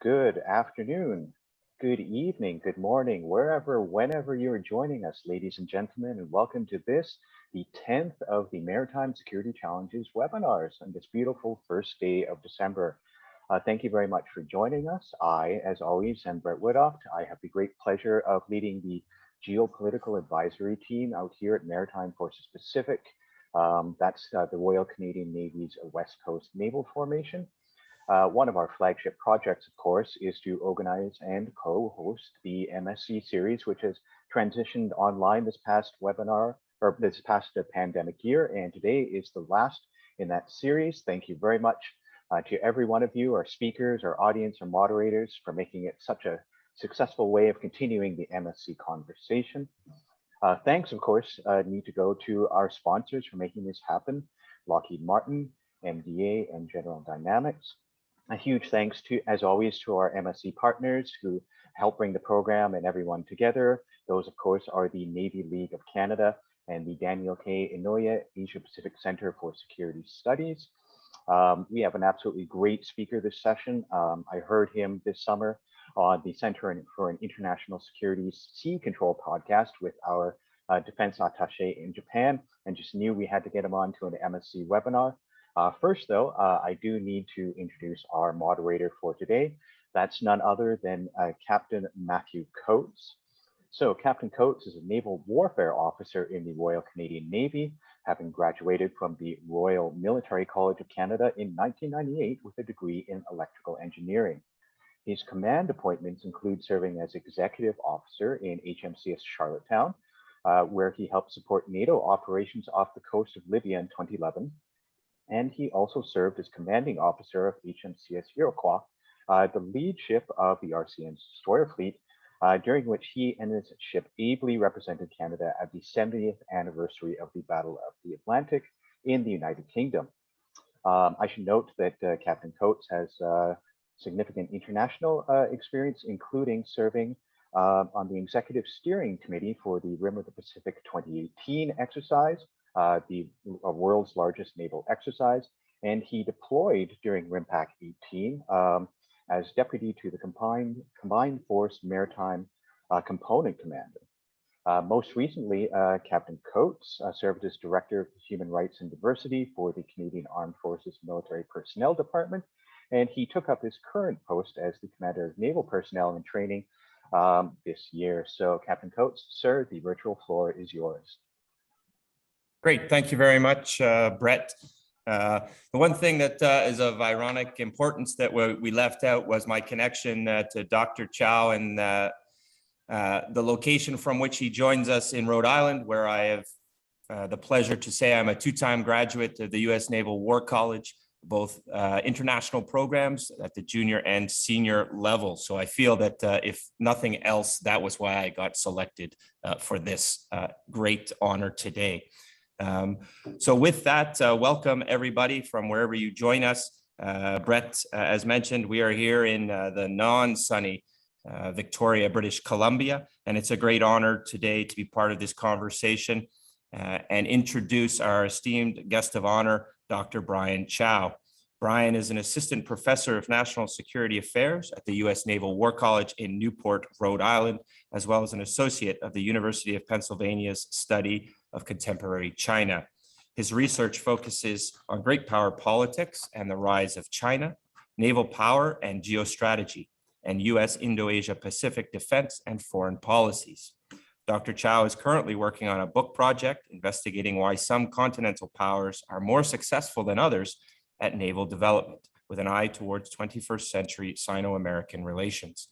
Good afternoon, good evening, good morning, wherever, whenever you are joining us, ladies and gentlemen, and welcome to this, the 10th of the Maritime Security Challenges webinars on this beautiful first day of December. Thank you very much for joining us. I, as always, am Brett Woodhoff. I have the great pleasure of leading the geopolitical advisory team out here at Maritime Forces Pacific. That's the Royal Canadian Navy's West Coast Naval Formation. One of our flagship projects, of course, is to organize and co-host the MSc series, which has transitioned online this past webinar, or this past pandemic year, and today is the last in that series. Thank you very much to every one of you, our speakers, our audience, our moderators, for making it such a successful way of continuing the MSc conversation. Thanks, of course, need to go to our sponsors for making this happen: Lockheed Martin, MDA, and General Dynamics. A huge thanks to, as always, to our MSc partners who help bring the program and everyone together. Those, of course, are the Navy League of Canada and the Daniel K. Inouye Asia Pacific Center for Security Studies. We have an absolutely great speaker this session. I heard him this summer on the Center for an International Security Sea Control podcast with our defense attaché in Japan, and just knew we had to get him on to an MSc webinar. First, though, I do need to introduce our moderator for today. That's none other than Captain Matthew Coates. So Captain Coates is a naval warfare officer in the Royal Canadian Navy, having graduated from the Royal Military College of Canada in 1998 with a degree in electrical engineering. His command appointments include serving as executive officer in HMCS Charlottetown, where he helped support NATO operations off the coast of Libya in 2011. And he also served as commanding officer of HMCS Iroquois, the lead ship of the RCN's destroyer fleet, during which he and his ship ably represented Canada at the 70th anniversary of the Battle of the Atlantic in the United Kingdom. I should note that Captain Coates has significant international experience, including serving on the executive steering committee for the Rim of the Pacific 2018 exercise, the world's largest naval exercise, and he deployed during RIMPAC 18 as deputy to the Combined Force Maritime Component Commander. Most recently, Captain Coates served as Director of Human Rights and Diversity for the Canadian Armed Forces Military Personnel Department, and he took up his current post as the Commander of Naval Personnel and Training this year. So, Captain Coates, sir, the virtual floor is yours. Great, thank you very much, Brett. The one thing that is of ironic importance that we left out was my connection to Dr. Chao and the location from which he joins us in Rhode Island, where I have the pleasure to say I'm a two-time graduate of the US Naval War College, both international programs at the junior and senior level. So I feel that if nothing else, that was why I got selected for this great honor today. So with that, welcome everybody from wherever you join us. Brett, as mentioned, we are here in the non-sunny Victoria, British Columbia, and it's a great honor today to be part of this conversation and introduce our esteemed guest of honor, Dr. Brian Chao. Brian is an assistant professor of national security affairs at the US Naval War College in Newport, Rhode Island, as well as an associate of the University of Pennsylvania's study of contemporary China. His research focuses on great power politics and the rise of China, naval power and geostrategy, and US Indo-Asia Pacific defense and foreign policies. Dr. Chao is currently working on a book project investigating why some continental powers are more successful than others at naval development, with an eye towards 21st century Sino-American relations.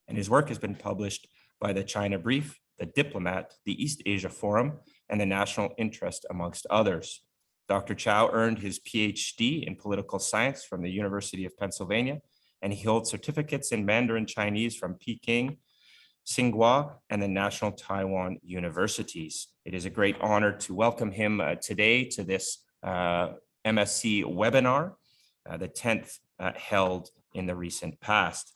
And his work has been published by the China Brief, the Diplomat, the East Asia Forum, and the National Interest, amongst others. Dr. Chao earned his PhD in political science from the University of Pennsylvania, and he holds certificates in Mandarin Chinese from Peking, Tsinghua, and the National Taiwan Universities. It is a great honor to welcome him today to this MSc webinar, the 10th held in the recent past.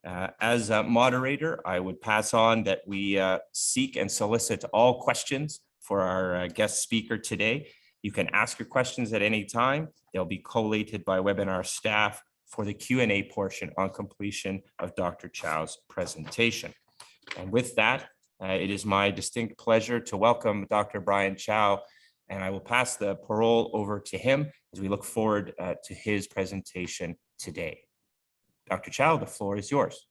As a moderator, I would pass on that we seek and solicit all questions for our guest speaker today. You can ask your questions at any time. They'll be collated by webinar staff for the Q&A portion on completion of Dr. Chao's presentation. And with that, it is my distinct pleasure to welcome Dr. Brian Chao, and I will pass the parole over to him as we look forward to his presentation today. Dr. Chao, the floor is yours.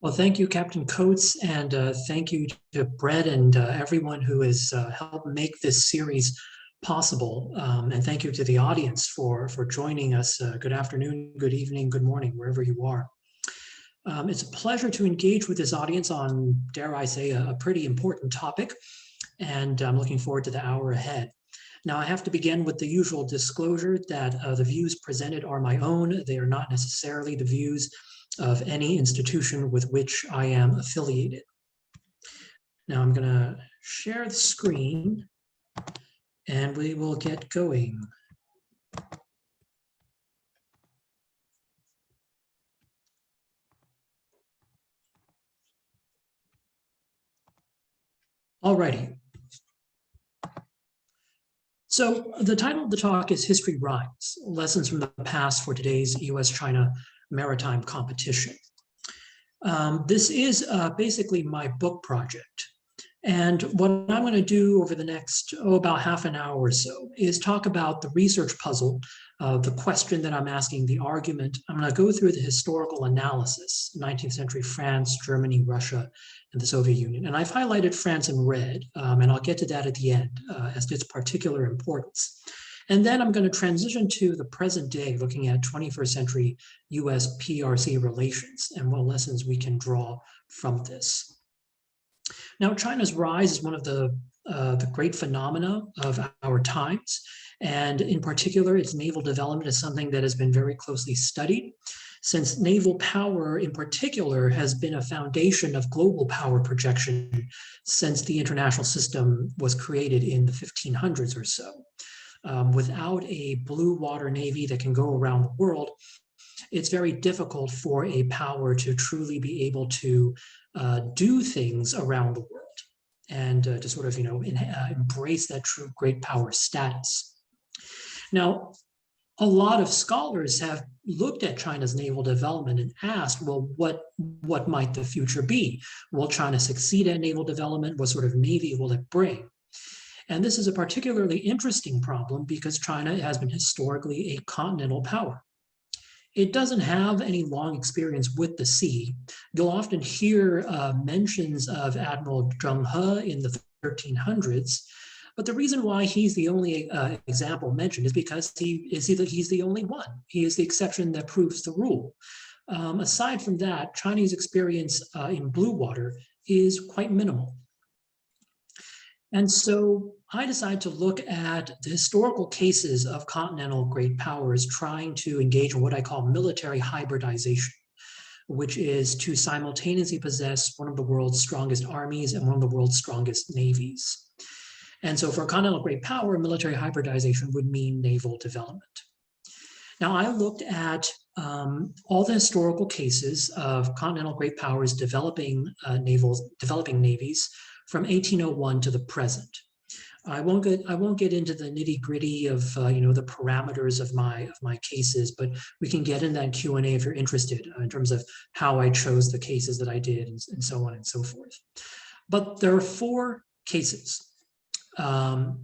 Well, thank you, Captain Coates, and thank you to Brett and everyone who has helped make this series possible. And thank you to the audience for joining us. Good afternoon, good evening, good morning, wherever you are. It's a pleasure to engage with this audience on, dare I say, a pretty important topic, and I'm looking forward to the hour ahead. Now, I have to begin with the usual disclosure that the views presented are my own. They are not necessarily the views of any institution with which I am affiliated. Now I'm going to share the screen and we will get going. Alrighty. So the title of the talk is History Rhymes, Lessons from the Past for Today's US-China Maritime Competition. This is basically my book project. And what I'm going to do over the next, about half an hour or so is talk about the research puzzle, the question that I'm asking, the argument. I'm going to go through the historical analysis, 19th century France, Germany, Russia, and the Soviet Union. And I've highlighted France in red, and I'll get to that at the end as to its particular importance. And then I'm going to transition to the present day, looking at 21st century US PRC relations and what lessons we can draw from this. Now, China's rise is one of the great phenomena of our times. And in particular, its naval development is something that has been very closely studied, since naval power in particular has been a foundation of global power projection since the international system was created in the 1500s or so. Without a blue water navy that can go around the world, it's very difficult for a power to truly be able to do things around the world and to sort of, embrace that true great power status. Now, a lot of scholars have looked at China's naval development and asked, well, what might the future be? Will China succeed at naval development? What sort of navy will it bring? And this is a particularly interesting problem because China has been historically a continental power. It doesn't have any long experience with the sea. You'll often hear mentions of Admiral Zheng He in the 1300s, but the reason why he's the only example mentioned is because he's the only one. He is the exception that proves the rule. Aside from that, Chinese experience in blue water is quite minimal. And so I decided to look at the historical cases of continental great powers trying to engage in what I call military hybridization, which is to simultaneously possess one of the world's strongest armies and one of the world's strongest navies. And so for a continental great power, military hybridization would mean naval development. Now I looked at all the historical cases of continental great powers developing navies from 1801 to the present. I won't get into the nitty gritty of the parameters of my cases, but we can get in that Q&A if you're interested in terms of how I chose the cases that I did and so on and so forth. But there are four cases: 19th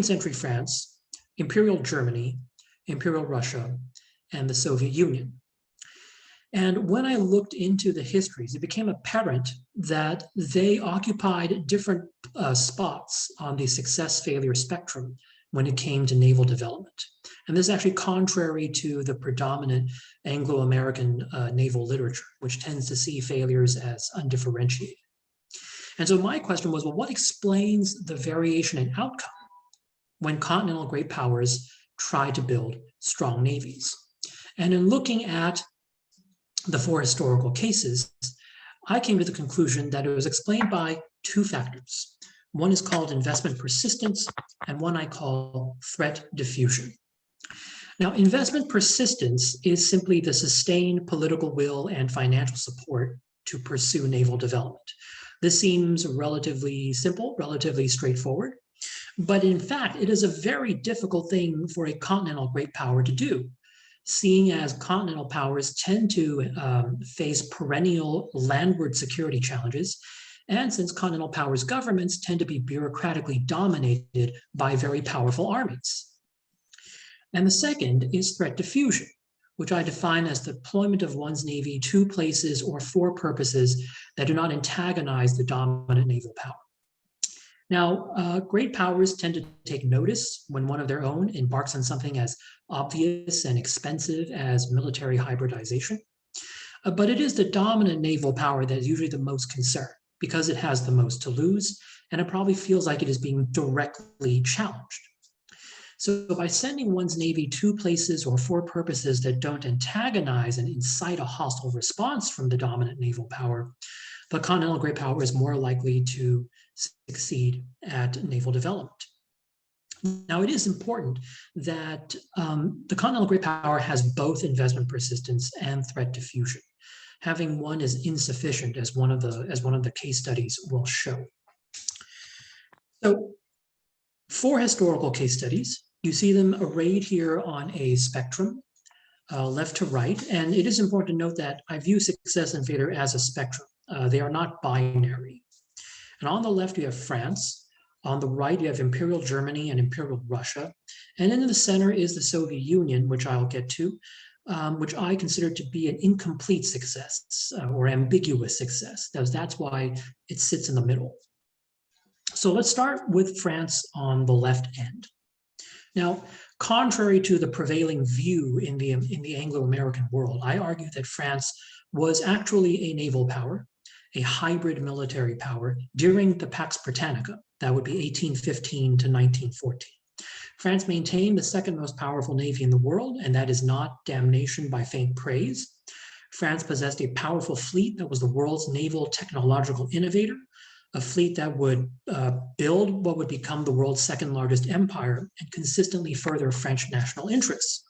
century France, Imperial Germany, Imperial Russia, and the Soviet Union. And when I looked into the histories, it became apparent that they occupied different spots on the success-failure spectrum when it came to naval development. And this is actually contrary to the predominant Anglo-American naval literature, which tends to see failures as undifferentiated. And so my question was, well, what explains the variation in outcome when continental great powers try to build strong navies? And in looking at the four historical cases, I came to the conclusion that it was explained by two factors. One is called investment persistence, and one I call threat diffusion. Now, investment persistence is simply the sustained political will and financial support to pursue naval development. This seems relatively simple, relatively straightforward, But in fact, it is a very difficult thing for a continental great power to do, seeing as continental powers tend to face perennial landward security challenges, and since continental powers' governments tend to be bureaucratically dominated by very powerful armies. And the second is threat diffusion, which I define as the deployment of one's navy to places or for purposes that do not antagonize the dominant naval power. Now, great powers tend to take notice when one of their own embarks on something as obvious and expensive as military hybridization. But it is the dominant naval power that is usually the most concerned because it has the most to lose, and it probably feels like it is being directly challenged. So by sending one's navy to places or for purposes that don't antagonize and incite a hostile response from the dominant naval power, the continental great power is more likely to succeed at naval development. Now, it is important that the continental great power has both investment persistence and threat diffusion. Having one is insufficient, as one of the case studies will show. So, 4 historical case studies. You see them arrayed here on a spectrum, left to right, and it is important to note that I view success and failure as a spectrum. They are not binary. And on the left, you have France. On the right, you have Imperial Germany and Imperial Russia. And in the center is the Soviet Union, which I'll get to, which I consider to be an incomplete success or ambiguous success. That's why it sits in the middle. So let's start with France on the left end. Now, contrary to the prevailing view in the Anglo-American world, I argue that France was actually a naval power, a hybrid military power during the Pax Britannica. That would be 1815 to 1914. France maintained the second most powerful navy in the world, and that is not damnation by faint praise. France possessed a powerful fleet that was the world's naval technological innovator, a fleet that would build what would become the world's second largest empire and consistently further French national interests.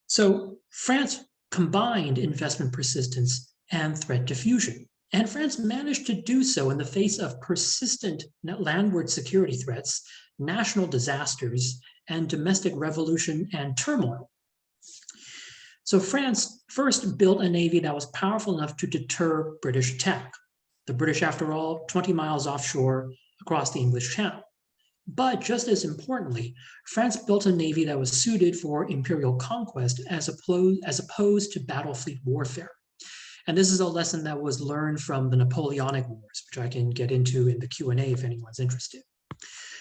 So France combined investment persistence and threat diffusion. And France managed to do so in the face of persistent landward security threats, national disasters, and domestic revolution and turmoil. So France first built a navy that was powerful enough to deter British attack. The British, after all, 20 miles offshore across the English Channel. But just as importantly, France built a navy that was suited for imperial conquest as opposed to battle fleet warfare. And this is a lesson that was learned from the Napoleonic Wars, which I can get into in the Q&A if anyone's interested.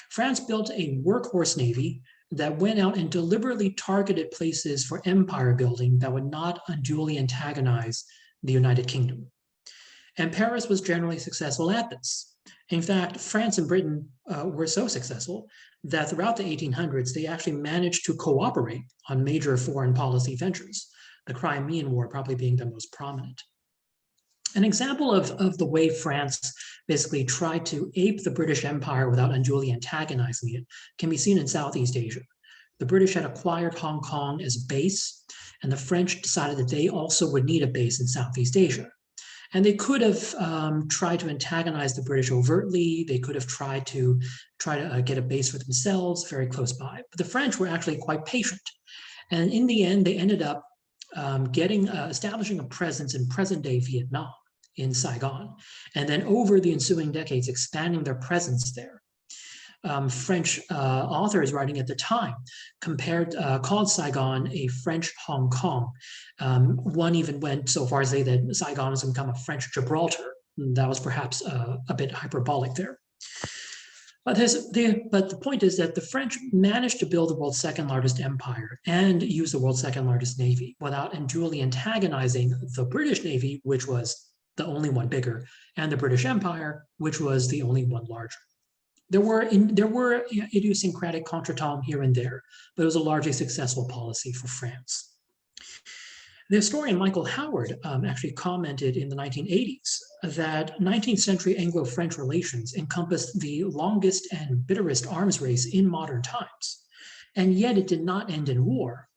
France built a workhorse navy that went out and deliberately targeted places for empire building that would not unduly antagonize the United Kingdom. And Paris was generally successful at this. In fact, France and Britain were so successful that throughout the 1800s, they actually managed to cooperate on major foreign policy ventures, the Crimean War probably being the most prominent. An example of the way France basically tried to ape the British Empire without unduly antagonizing it can be seen in Southeast Asia. The British had acquired Hong Kong as a base, and the French decided that they also would need a base in Southeast Asia. And they could have tried to antagonize the British overtly. They could have tried to get a base for themselves very close by. But the French were actually quite patient. And in the end, they ended up establishing a presence in present-day Vietnam, in Saigon, and then over the ensuing decades, expanding their presence there. French authors writing at the time called Saigon a French Hong Kong. One even went so far as to say that Saigon has become a French Gibraltar. That was perhaps a bit hyperbolic there. But the point is that the French managed to build the world's second largest empire and use the world's second largest navy without unduly antagonizing the British Navy, which was the only one bigger, and the British Empire, which was the only one larger. There were idiosyncratic contretemps here and there, but it was a largely successful policy for France. The historian Michael Howard actually commented in the 1980s that 19th century Anglo-French relations encompassed the longest and bitterest arms race in modern times, and yet it did not end in war.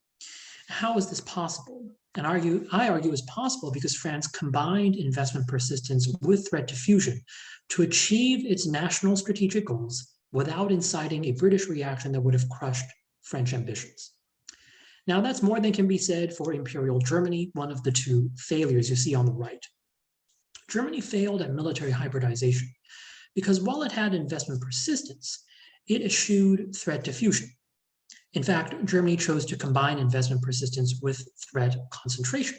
How is this possible? And I argue it's possible because France combined investment persistence with threat diffusion to achieve its national strategic goals without inciting a British reaction that would have crushed French ambitions. Now, that's more than can be said for Imperial Germany, one of the two failures you see on the right. Germany failed at military hybridization because while it had investment persistence, it eschewed threat diffusion. In fact, Germany chose to combine investment persistence with threat concentration.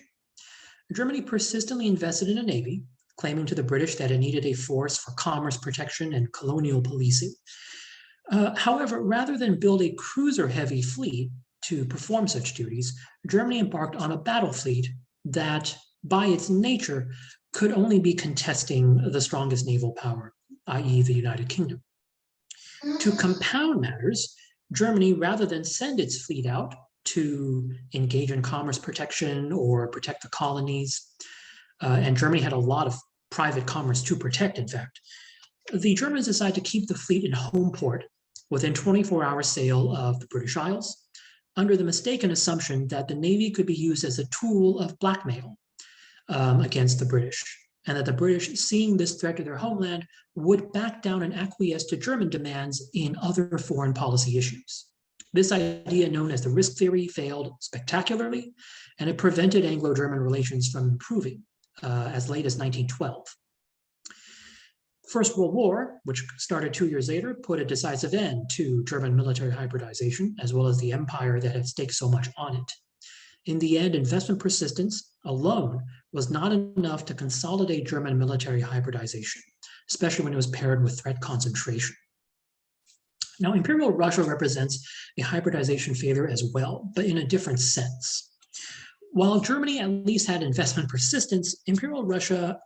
Germany persistently invested in a navy, claiming to the British that it needed a force for commerce protection and colonial policing. However, rather than build a cruiser-heavy fleet to perform such duties, Germany embarked on a battle fleet that, by its nature, could only be contesting the strongest naval power, i.e. the United Kingdom. To compound matters, Germany, rather than send its fleet out to engage in commerce protection or protect the colonies, and Germany had a lot of private commerce to protect, in fact, the Germans decided to keep the fleet in home port within 24-hour sail of the British Isles, under the mistaken assumption that the Navy could be used as a tool of blackmail against the British, and that the British, seeing this threat to their homeland, would back down and acquiesce to German demands in other foreign policy issues. This idea, known as the risk theory, failed spectacularly, and it prevented Anglo-German relations from improving as late as 1912. First World War, which started 2 years later, put a decisive end to German military hybridization, as well as the empire that had staked so much on it. In the end, investment persistence alone was not enough to consolidate German military hybridization, especially when it was paired with threat concentration. Now, Imperial Russia represents a hybridization failure as well, but in a different sense. While Germany at least had investment persistence, Imperial Russia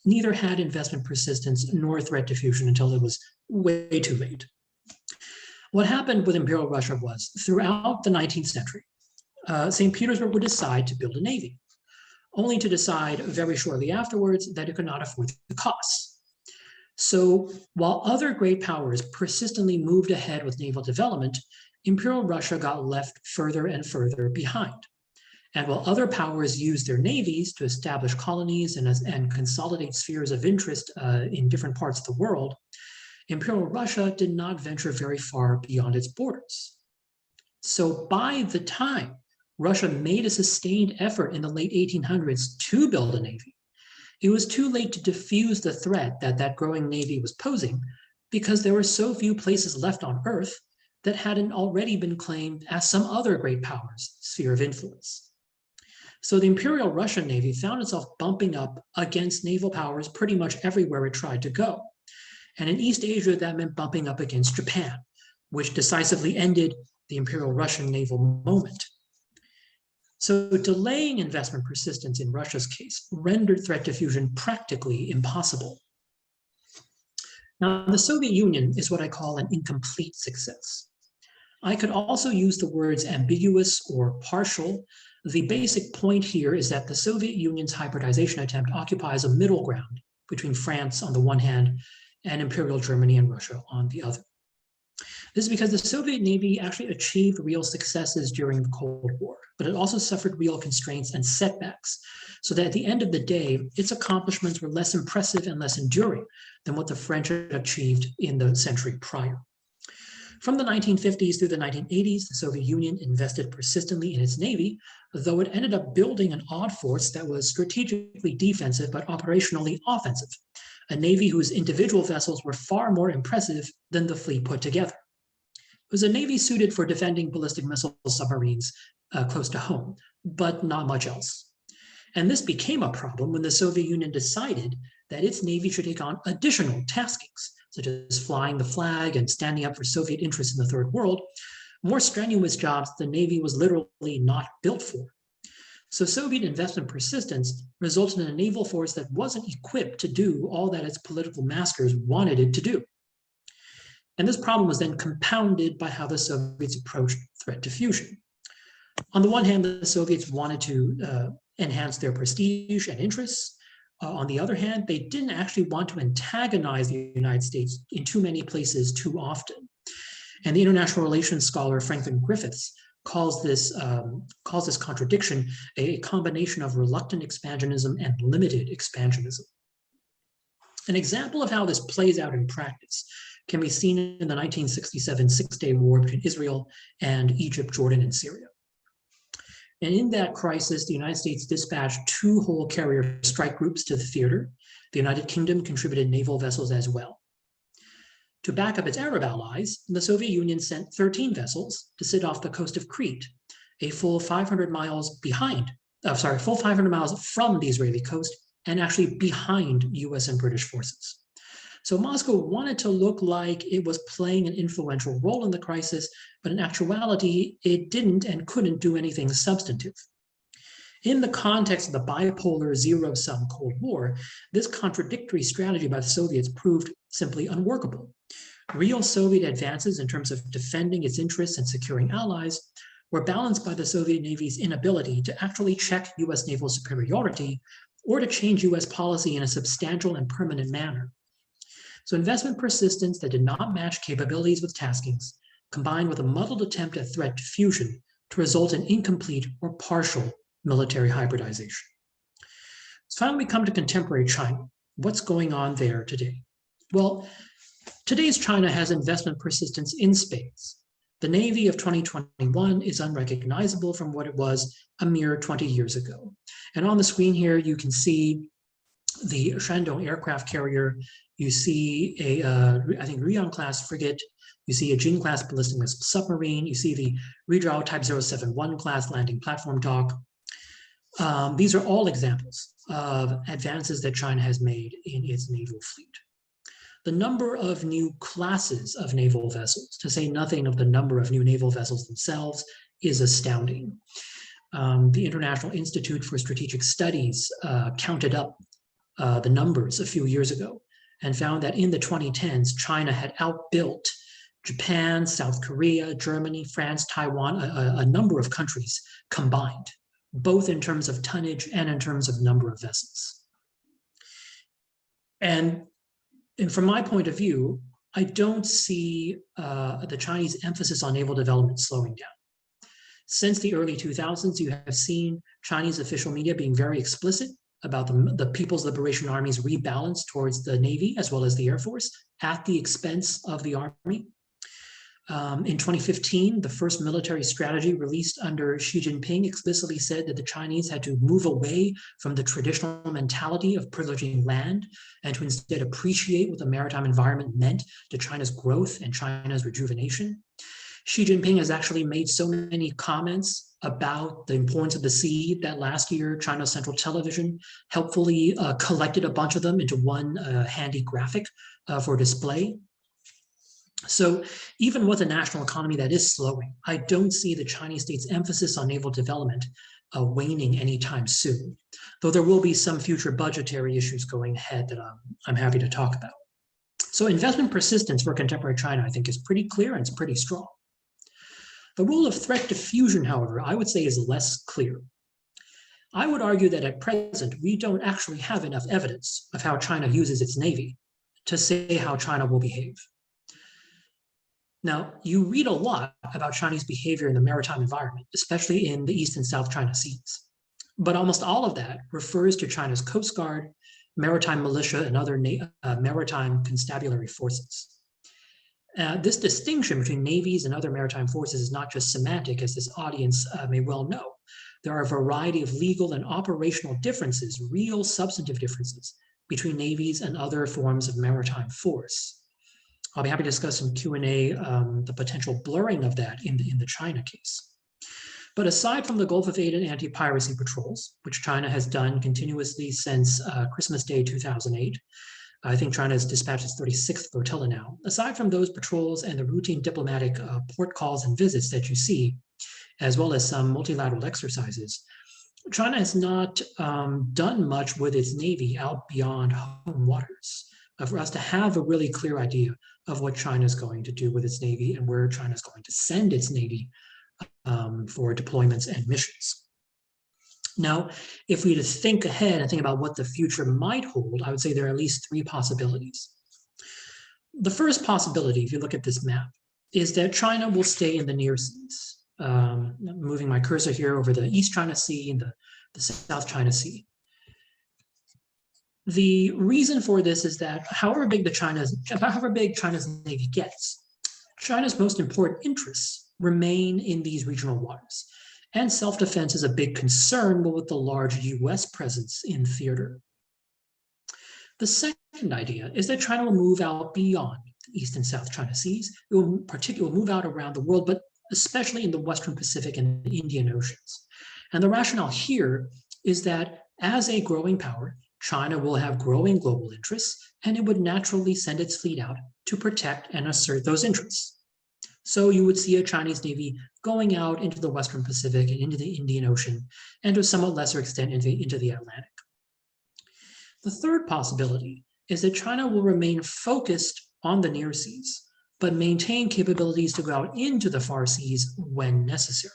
neither had investment persistence nor threat diffusion until it was way too late. What happened with Imperial Russia was, throughout the 19th century, St. Petersburg would decide to build a navy, only to decide very shortly afterwards that it could not afford the costs. So while other great powers persistently moved ahead with naval development, Imperial Russia got left further and further behind. And while other powers used their navies to establish colonies and consolidate spheres of interest in different parts of the world, Imperial Russia did not venture very far beyond its borders. So by the time Russia made a sustained effort in the late 1800s to build a navy, it was too late to diffuse the threat that that growing navy was posing, because there were so few places left on Earth that hadn't already been claimed as some other great powers' sphere of influence. So the Imperial Russian Navy found itself bumping up against naval powers pretty much everywhere it tried to go. And in East Asia, that meant bumping up against Japan, which decisively ended the Imperial Russian naval moment. So delaying investment persistence in Russia's case rendered threat diffusion practically impossible. Now, the Soviet Union is what I call an incomplete success. I could also use the words ambiguous or partial. The basic point here is that the Soviet Union's hybridization attempt occupies a middle ground between France on the one hand and Imperial Germany and Russia on the other. This is because the Soviet Navy actually achieved real successes during the Cold War, but it also suffered real constraints and setbacks, so that at the end of the day, its accomplishments were less impressive and less enduring than what the French had achieved in the century prior. From the 1950s through the 1980s, the Soviet Union invested persistently in its navy, though it ended up building an odd force that was strategically defensive but operationally offensive, a navy whose individual vessels were far more impressive than the fleet put together. It was a navy suited for defending ballistic missile submarines close to home, but not much else. And this became a problem when the Soviet Union decided that its navy should take on additional taskings, such as flying the flag and standing up for Soviet interests in the Third World, more strenuous jobs the Navy was literally not built for. So Soviet investment persistence resulted in a naval force that wasn't equipped to do all that its political masters wanted it to do. And this problem was then compounded by how the Soviets approached threat diffusion. On the one hand, the Soviets wanted to enhance their prestige and interests. On the other hand, they didn't actually want to antagonize the United States in too many places too often. And the international relations scholar Franklin Griffiths calls this contradiction a combination of reluctant expansionism and limited expansionism. An example of how this plays out in practice can be seen in the 1967 Six-Day War between Israel and Egypt, Jordan, and Syria. And in that crisis, the United States dispatched 2 whole carrier strike groups to the theater. The United Kingdom contributed naval vessels as well. To back up its Arab allies, the Soviet Union sent 13 vessels to sit off the coast of Crete, a full 500 miles from the Israeli coast and actually behind US and British forces. So Moscow wanted to look like it was playing an influential role in the crisis, but in actuality, it didn't and couldn't do anything substantive. In the context of the bipolar zero-sum Cold War, this contradictory strategy by the Soviets proved simply unworkable. Real Soviet advances in terms of defending its interests and securing allies were balanced by the Soviet Navy's inability to actually check US naval superiority or to change US policy in a substantial and permanent manner. So investment persistence that did not match capabilities with taskings, combined with a muddled attempt at threat diffusion to result in incomplete or partial military hybridization. So finally, we come to contemporary China. What's going on there today? Well, today's China has investment persistence in spades. The Navy of 2021 is unrecognizable from what it was a mere 20 years ago. And on the screen here, you can see the Shandong aircraft carrier. You see I think Ruyang-class frigate. You see a Jin-class ballistic missile submarine. You see the Rizhao Type 071 class landing platform dock. These are all examples of advances that China has made in its naval fleet. The number of new classes of naval vessels, to say nothing of the number of new naval vessels themselves, is astounding. The International Institute for Strategic Studies counted up the numbers a few years ago and found that in the 2010s, China had outbuilt Japan, South Korea, Germany, France, Taiwan, a number of countries combined, both in terms of tonnage and in terms of number of vessels. And from my point of view, I don't see the Chinese emphasis on naval development slowing down. Since the early 2000s, you have seen Chinese official media being very explicit about the People's Liberation Army's rebalance towards the Navy as well as the Air Force at the expense of the Army. In 2015, the first military strategy released under Xi Jinping explicitly said that the Chinese had to move away from the traditional mentality of privileging land and to instead appreciate what the maritime environment meant to China's growth and China's rejuvenation. Xi Jinping has actually made so many comments about the importance of the sea that last year China's Central Television helpfully collected a bunch of them into one handy graphic for display. So even with a national economy that is slowing, I don't see the Chinese state's emphasis on naval development waning anytime soon, though there will be some future budgetary issues going ahead that I'm happy to talk about. So investment persistence for contemporary China, I think, is pretty clear and it's pretty strong. The role of threat diffusion, however, I would say is less clear. I would argue that at present, we don't actually have enough evidence of how China uses its Navy to say how China will behave. Now, you read a lot about Chinese behavior in the maritime environment, especially in the East and South China Seas. But almost all of that refers to China's Coast Guard, maritime militia, and other maritime constabulary forces. This distinction between navies and other maritime forces is not just semantic, as this audience may well know. There are a variety of legal and operational differences, real substantive differences, between navies and other forms of maritime force. I'll be happy to discuss some Q&A, the potential blurring of that in the China case. But aside from the Gulf of Aden anti-piracy patrols, which China has done continuously since Christmas Day 2008, I think China has dispatched its 36th flotilla now. Aside from those patrols and the routine diplomatic port calls and visits that you see, as well as some multilateral exercises, China has not done much with its Navy out beyond home waters for us to have a really clear idea of what China is going to do with its Navy and where China is going to send its Navy for deployments and missions. Now, if we just think ahead and think about what the future might hold, I would say there are at least 3 possibilities. The first possibility, if you look at this map, is that China will stay in the near seas. Moving my cursor here over the East China Sea and the South China Sea. The reason for this is that however big China's Navy gets, China's most important interests remain in these regional waters. And self-defense is a big concern with the large US presence in theater. The second idea is that China will move out beyond the East and South China Seas. It will move out around the world, but especially in the Western Pacific and Indian Oceans. And the rationale here is that as a growing power, China will have growing global interests, and it would naturally send its fleet out to protect and assert those interests. So you would see a Chinese Navy going out into the Western Pacific and into the Indian Ocean, and to a somewhat lesser extent into the Atlantic. The third possibility is that China will remain focused on the near seas, but maintain capabilities to go out into the far seas when necessary.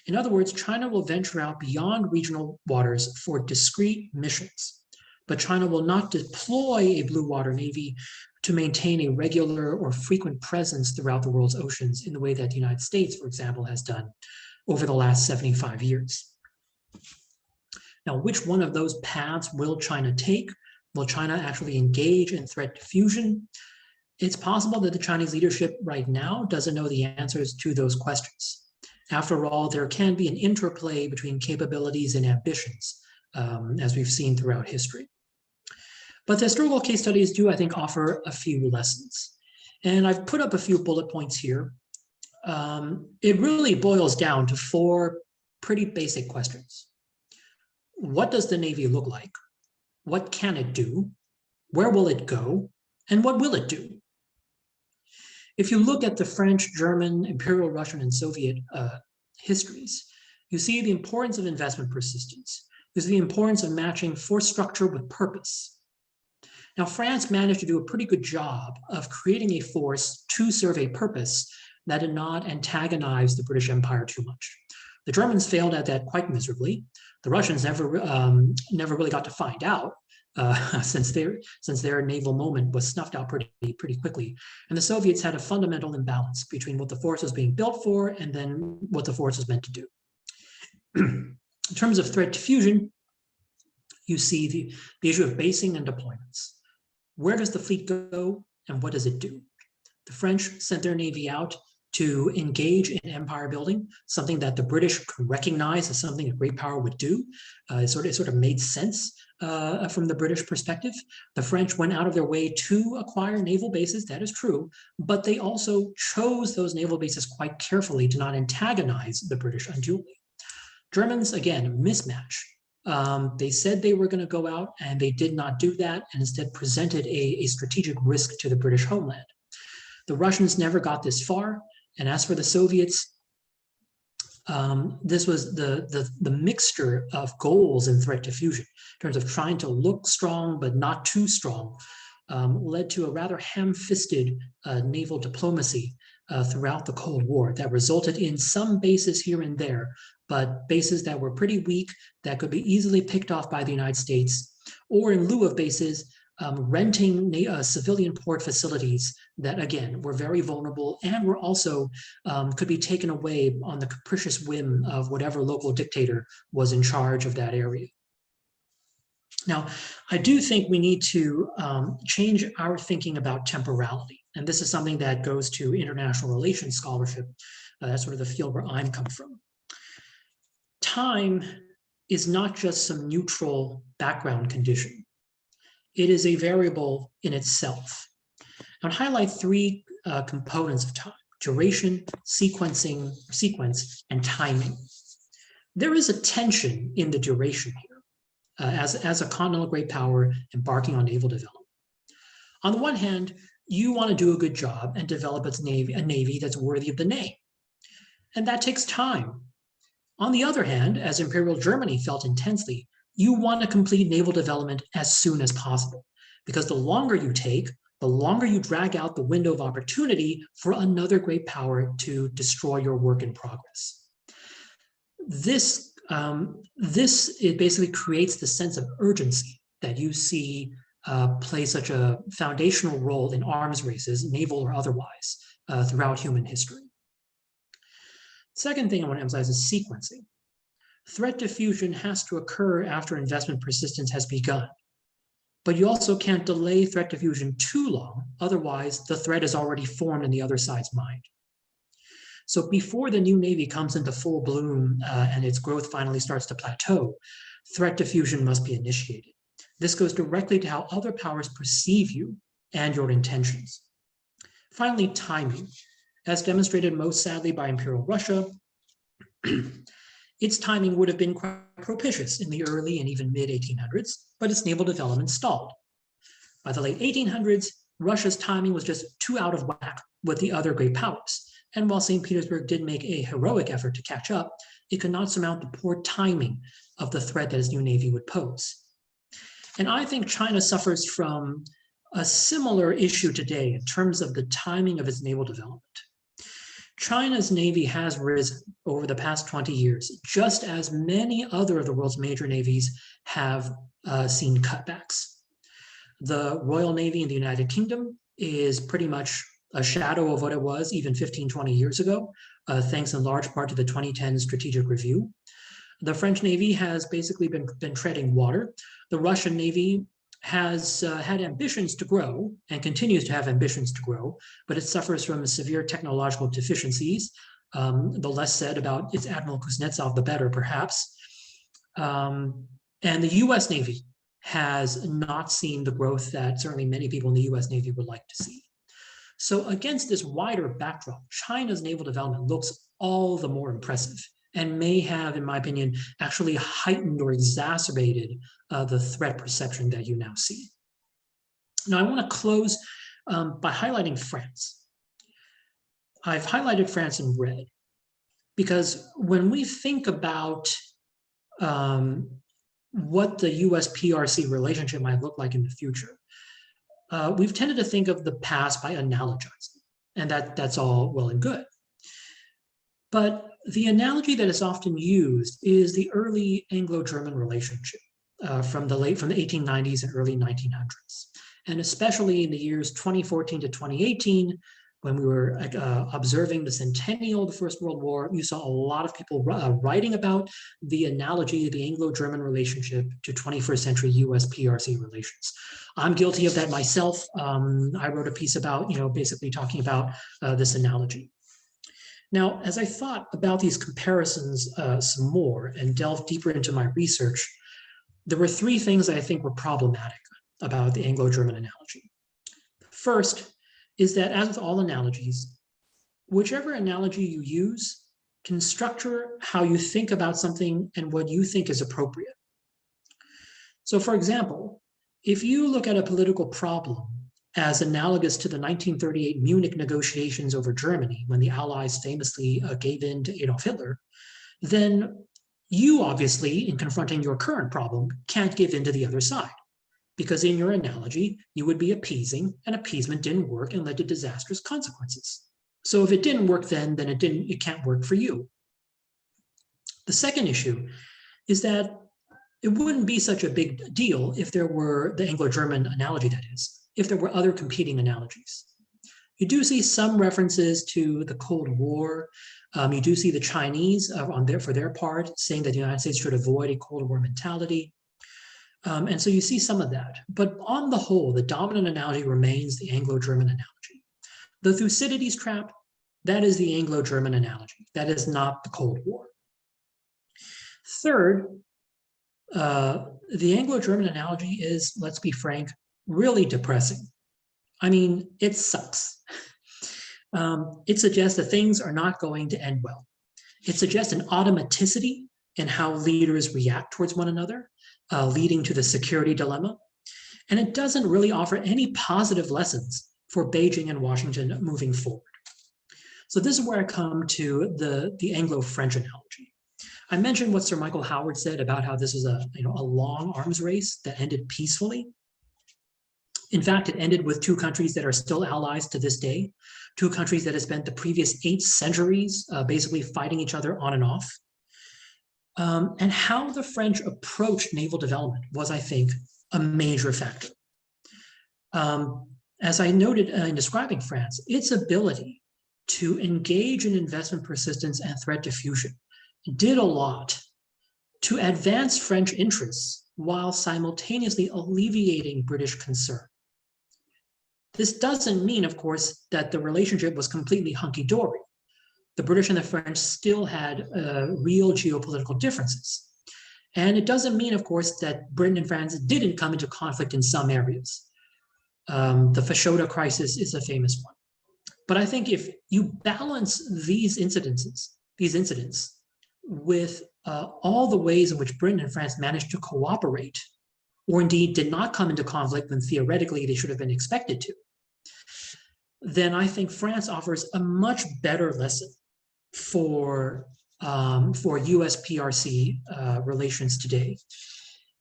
In other words, China will venture out beyond regional waters for discrete missions, but China will not deploy a blue water navy to maintain a regular or frequent presence throughout the world's oceans in the way that the United States, for example, has done over the last 75 years. Now, which one of those paths will China take? Will China actually engage in threat diffusion? It's possible that the Chinese leadership right now doesn't know the answers to those questions. After all, there can be an interplay between capabilities and ambitions, as we've seen throughout history. But the historical case studies do, I think, offer a few lessons. And I've put up a few bullet points here. It really boils down to 4 pretty basic questions. What does the Navy look like? What can it do? Where will it go? And what will it do? If you look at the French, German, Imperial Russian, and Soviet histories, you see the importance of investment persistence. You see the importance of matching force structure with purpose. Now, France managed to do a pretty good job of creating a force to serve a purpose that did not antagonize the British Empire too much. The Germans failed at that quite miserably. The Russians never really got to find out, since their naval moment was snuffed out pretty quickly. And the Soviets had a fundamental imbalance between what the force was being built for and then what the force was meant to do. In terms of threat diffusion, you see the issue of basing and deployments. Where does the fleet go and what does it do? The French sent their navy out to engage in empire building, something that the British could recognize as something a great power would do. It sort of made sense from the British perspective. The French went out of their way to acquire naval bases, that is true, but they also chose those naval bases quite carefully to not antagonize the British unduly. Germans, again, mismatch. They said they were going to go out and they did not do that and instead presented a strategic risk to the British homeland. The Russians never got this far. And as for the Soviets, this was the mixture of goals in threat diffusion in terms of trying to look strong but not too strong, led to a rather ham-fisted naval diplomacy throughout the Cold War that resulted in some bases here and there, but bases that were pretty weak that could be easily picked off by the United States, or in lieu of bases, renting civilian port facilities that, again, were very vulnerable and were also could be taken away on the capricious whim of whatever local dictator was in charge of that area. Now, I do think we need to change our thinking about temporality. And this is something that goes to international relations scholarship. That's sort of the field where I'm come from. Time is not just some neutral background condition. It is a variable in itself. I'll highlight 3 components of time: duration, sequence, and timing. There is a tension in the duration here as a continental great power embarking on naval development. On the one hand, you want to do a good job and develop a navy that's worthy of the name. And that takes time. On the other hand, as Imperial Germany felt intensely, you want to complete naval development as soon as possible, because the longer you take, the longer you drag out the window of opportunity for another great power to destroy your work in progress. This it basically creates the sense of urgency that you see play such a foundational role in arms races, naval or otherwise, throughout human history. Second thing I want to emphasize is sequencing. Threat diffusion has to occur after investment persistence has begun. but you also can't delay threat diffusion too long. Otherwise, the threat is already formed in the other side's mind. So before the new Navy comes into full bloom and its growth finally starts to plateau, threat diffusion must be initiated. This goes directly to how other powers perceive you and your intentions. Finally, timing. As demonstrated most sadly by Imperial Russia, its timing would have been quite propitious in the early and even mid-1800s, but its naval development stalled. By the late 1800s, Russia's timing was just too out of whack with the other great powers. And while St. Petersburg did make a heroic effort to catch up, it could not surmount the poor timing of the threat that its new Navy would pose. And I think China suffers from a similar issue today in terms of the timing of its naval development. China's Navy has risen over the past 20 years, just as many other of the world's major navies have seen cutbacks. The Royal Navy in the United Kingdom is pretty much a shadow of what it was even 15, 20 years ago, thanks in large part to the 2010 strategic review. The French Navy has basically been treading water. The Russian Navy has had ambitions to grow and continues to have ambitions to grow, but it suffers from severe technological deficiencies. The less said about its Admiral Kuznetsov, the better, perhaps. And the US Navy has not seen the growth that certainly many people in the US Navy would like to see. So against this wider backdrop, China's naval development looks all the more impressive and may have, in my opinion, actually heightened or exacerbated the threat perception that you now see. Now, I want to close by highlighting France. I've highlighted France in red because when we think about what the US-PRC relationship might look like in the future, we've tended to think of the past by analogizing, and that's all well and good. But the analogy that is often used is the early Anglo-German relationship from the 1890s and early 1900s, and especially in the years 2014 to 2018, when we were observing the centennial of the First World War. You saw a lot of people writing about the analogy of the Anglo-German relationship to 21st century US-PRC relations. I'm guilty of that myself. I wrote a piece about, basically talking about this analogy. Now, as I thought about these comparisons some more and delved deeper into my research, there were three things I think were problematic about the Anglo-German analogy. First is that, as with all analogies, whichever analogy you use can structure how you think about something and what you think is appropriate. So, for example, if you look at a political problem as analogous to the 1938 Munich negotiations over Germany, when the Allies famously gave in to Adolf Hitler, then you obviously, in confronting your current problem, can't give in to the other side. Because in your analogy, you would be appeasing, and appeasement didn't work and led to disastrous consequences. So if it didn't work then it can't work for you. The second issue is that it wouldn't be such a big deal if there were, the Anglo-German analogy that is, if there were other competing analogies. You do see some references to the Cold War. You do see the Chinese for their part saying that the United States should avoid a Cold War mentality. And so you see some of that. But on the whole, the dominant analogy remains the Anglo-German analogy. The Thucydides trap, that is the Anglo-German analogy. That is not the Cold War. Third, the Anglo-German analogy is, let's be frank, really depressing. I mean, it sucks. It suggests that things are not going to end well. It suggests an automaticity in how leaders react towards one another, leading to the security dilemma. And it doesn't really offer any positive lessons for Beijing and Washington moving forward. So this is where I come to the Anglo-French analogy. I mentioned what Sir Michael Howard said about how this was a long arms race that ended peacefully. In fact, it ended with two countries that are still allies to this day, two countries that have spent the previous 8 centuries basically fighting each other on and off. And how the French approached naval development was, I think, a major factor. As I noted in describing France, its ability to engage in investment persistence and threat diffusion did a lot to advance French interests while simultaneously alleviating British concern. This doesn't mean, of course, that the relationship was completely hunky-dory. The British and the French still had real geopolitical differences. And it doesn't mean, of course, that Britain and France didn't come into conflict in some areas. The Fashoda crisis is a famous one. But I think if you balance these incidents with all the ways in which Britain and France managed to cooperate, or indeed did not come into conflict when theoretically they should have been expected to, then I think France offers a much better lesson for US PRC relations today,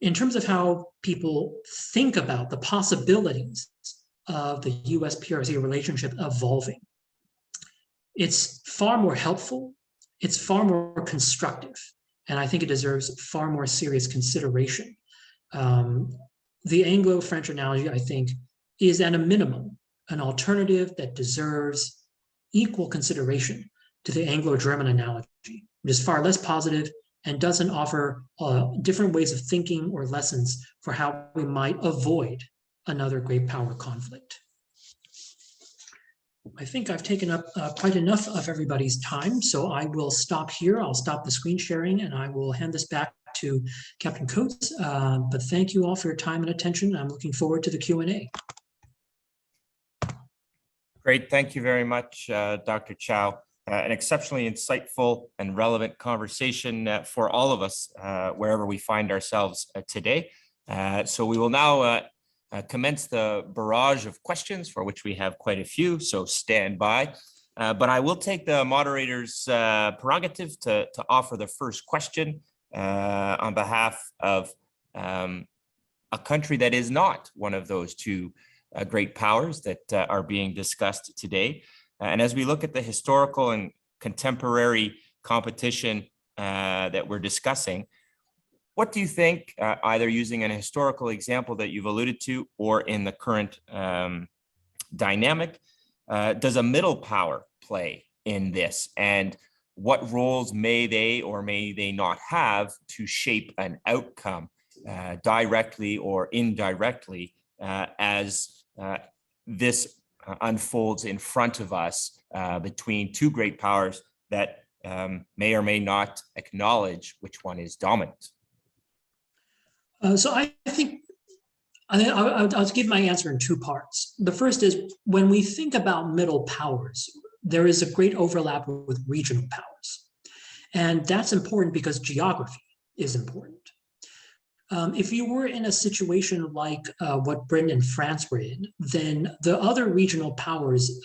in terms of how people think about the possibilities of the US PRC relationship evolving. It's far more helpful, it's far more constructive, and I think it deserves far more serious consideration. The Anglo-French analogy, I think, is at a minimum an alternative that deserves equal consideration to the Anglo-German analogy, which is far less positive and doesn't offer different ways of thinking or lessons for how we might avoid another great power conflict. I think I've taken up quite enough of everybody's time, so I will stop here. I'll stop the screen sharing and I will hand this back to Captain Coates. But thank you all for your time and attention. I'm looking forward to the Q&A. Great, thank you very much, Dr. Chao. An exceptionally insightful and relevant conversation for all of us, wherever we find ourselves today. So we will now commence the barrage of questions, for which we have quite a few, so stand by. But I will take the moderator's prerogative to offer the first question on behalf of a country that is not one of those two great powers that are being discussed today. And as we look at the historical and contemporary competition that we're discussing, what do you think, either using an historical example that you've alluded to or in the current dynamic, does a middle power play in this? And what roles may they or may they not have to shape an outcome directly or indirectly as this unfolds in front of us between two great powers that may or may not acknowledge which one is dominant? So I think I'll give my answer in two parts. The first is, when we think about middle powers, there is a great overlap with regional powers. And that's important because geography is important. If you were in a situation like what Britain and France were in, then the other regional powers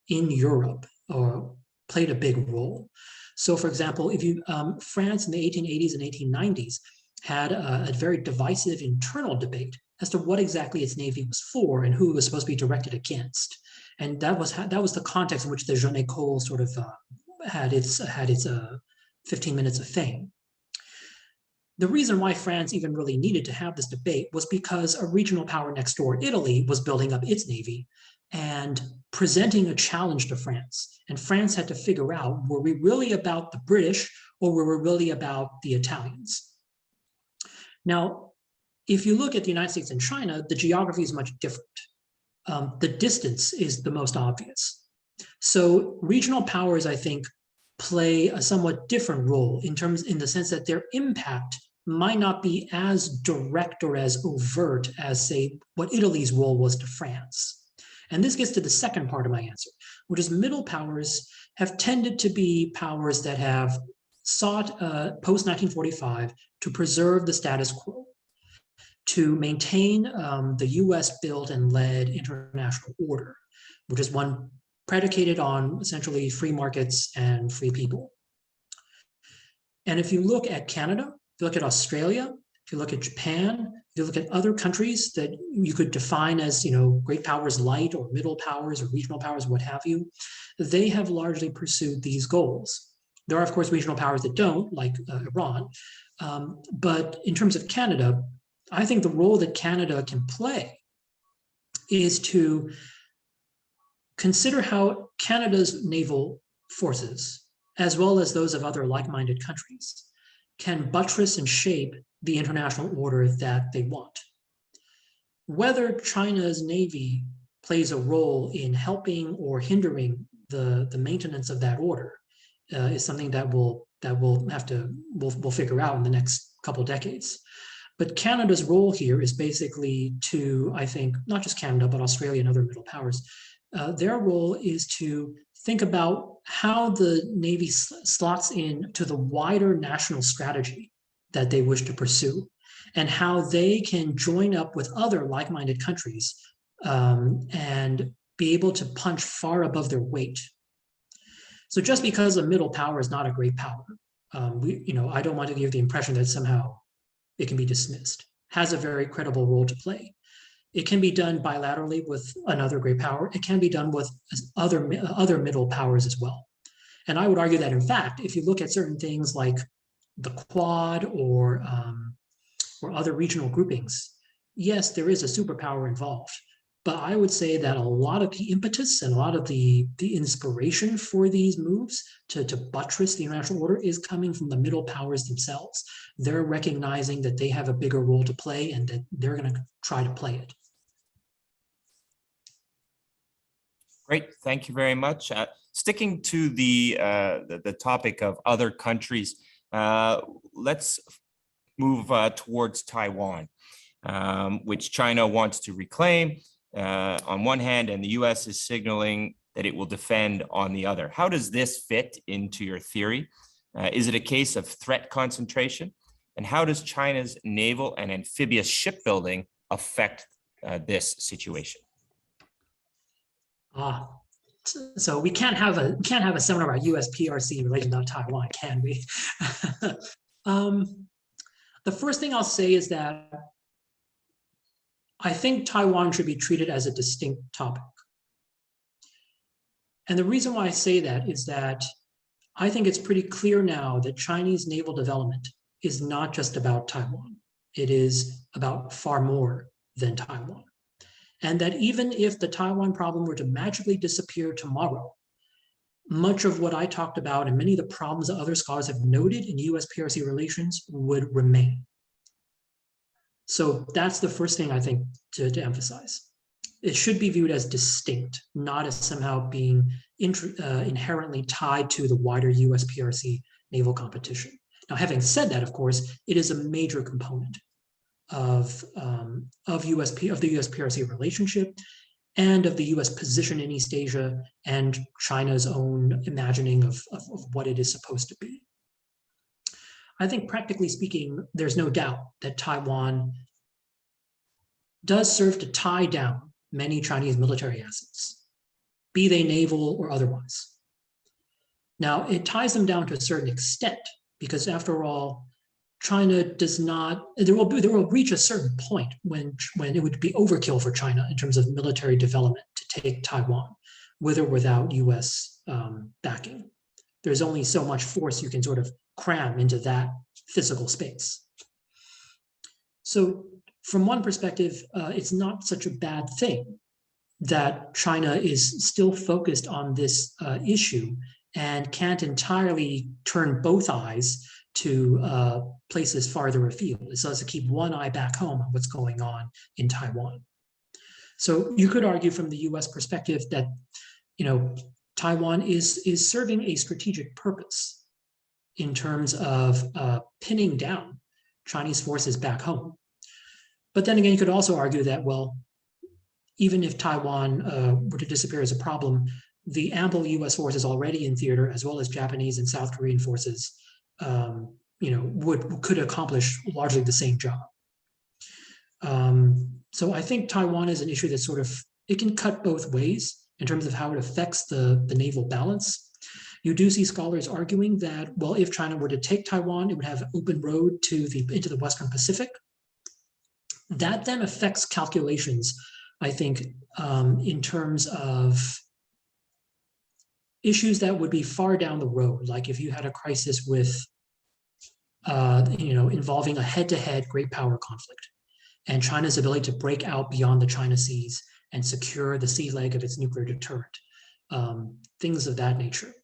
in Europe played a big role. So for example, if you France in the 1880s and 1890s had a very divisive internal debate as to what exactly its navy was for and who it was supposed to be directed against. And that was the context in which the Jeune École sort of had its 15 minutes of fame. The reason why France even really needed to have this debate was because a regional power next door, Italy, was building up its navy and presenting a challenge to France. And France had to figure out, were we really about the British or were we really about the Italians? Now, if you look at the United States and China, the geography is much different. The distance is the most obvious. So regional powers, I think, play a somewhat different role in the sense that their impact might not be as direct or as overt as, say, what Italy's role was to France. And this gets to the second part of my answer, which is middle powers have tended to be powers that have sought post-1945 to preserve the status quo, to maintain the US built and led international order, which is one predicated on essentially free markets and free people. And if you look at Canada, if you look at Australia, if you look at Japan, if you look at other countries that you could define as, great powers light or middle powers or regional powers, what have you, they have largely pursued these goals. There are, of course, regional powers that don't, like Iran. But in terms of Canada, I think the role that Canada can play is to consider how Canada's naval forces, as well as those of other like-minded countries, can buttress and shape the international order that they want. Whether China's Navy plays a role in helping or hindering the maintenance of that order is something that we'll figure out in the next couple decades. But Canada's role here is basically to, I think, not just Canada, but Australia and other middle powers, their role is to think about how the Navy slots in to the wider national strategy that they wish to pursue, and how they can join up with other like-minded countries and be able to punch far above their weight. So just because a middle power is not a great power, I don't want to give the impression that somehow it can be dismissed, has a very credible role to play. It can be done bilaterally with another great power. It can be done with other middle powers as well. And I would argue that, in fact, if you look at certain things like the Quad or other regional groupings, yes, there is a superpower involved. But I would say that a lot of the impetus and a lot of the inspiration for these moves to buttress the international order is coming from the middle powers themselves. They're recognizing that they have a bigger role to play and that they're going to try to play it. Great, thank you very much. Sticking to the topic of other countries, let's move towards Taiwan, which China wants to reclaim on one hand, and the US is signaling that it will defend on the other. How does this fit into your theory? Is it a case of threat concentration? And how does China's naval and amphibious shipbuilding affect this situation? So we can't have a seminar about US PRC in relation to Taiwan, can we? The first thing I'll say is that I think Taiwan should be treated as a distinct topic. And the reason why I say that is that I think it's pretty clear now that Chinese naval development is not just about Taiwan. It is about far more than Taiwan. And that even if the Taiwan problem were to magically disappear tomorrow, much of what I talked about and many of the problems that other scholars have noted in US-PRC relations would remain. So that's the first thing I think to emphasize. It should be viewed as distinct, not as somehow being inherently tied to the wider US-PRC naval competition. Now, having said that, of course, it is a major component of the US-PRC relationship and of the US position in East Asia and China's own imagining of what it is supposed to be. I think practically speaking, there's no doubt that Taiwan does serve to tie down many Chinese military assets, be they naval or otherwise. Now, it ties them down to a certain extent because, after all, China does not, there will reach a certain point when it would be overkill for China in terms of military development to take Taiwan, with or without US backing. There's only so much force you can sort of cram into that physical space. So from one perspective, it's not such a bad thing that China is still focused on this issue and can't entirely turn both eyes to places farther afield. It has to keep one eye back home on what's going on in Taiwan. So you could argue from the US perspective that, Taiwan is serving a strategic purpose in terms of pinning down Chinese forces back home. But then again, you could also argue that, well, even if Taiwan were to disappear as a problem, the ample US forces already in theater, as well as Japanese and South Korean forces, could accomplish largely the same job. So I think Taiwan is an issue that it can cut both ways in terms of how it affects the naval balance. You do see scholars arguing that, well, if China were to take Taiwan, it would have an open road into the Western Pacific. That then affects calculations, I think, in terms of issues that would be far down the road, like if you had a crisis with, involving a head-to-head great power conflict, and China's ability to break out beyond the China Seas and secure the sea leg of its nuclear deterrent, things of that nature.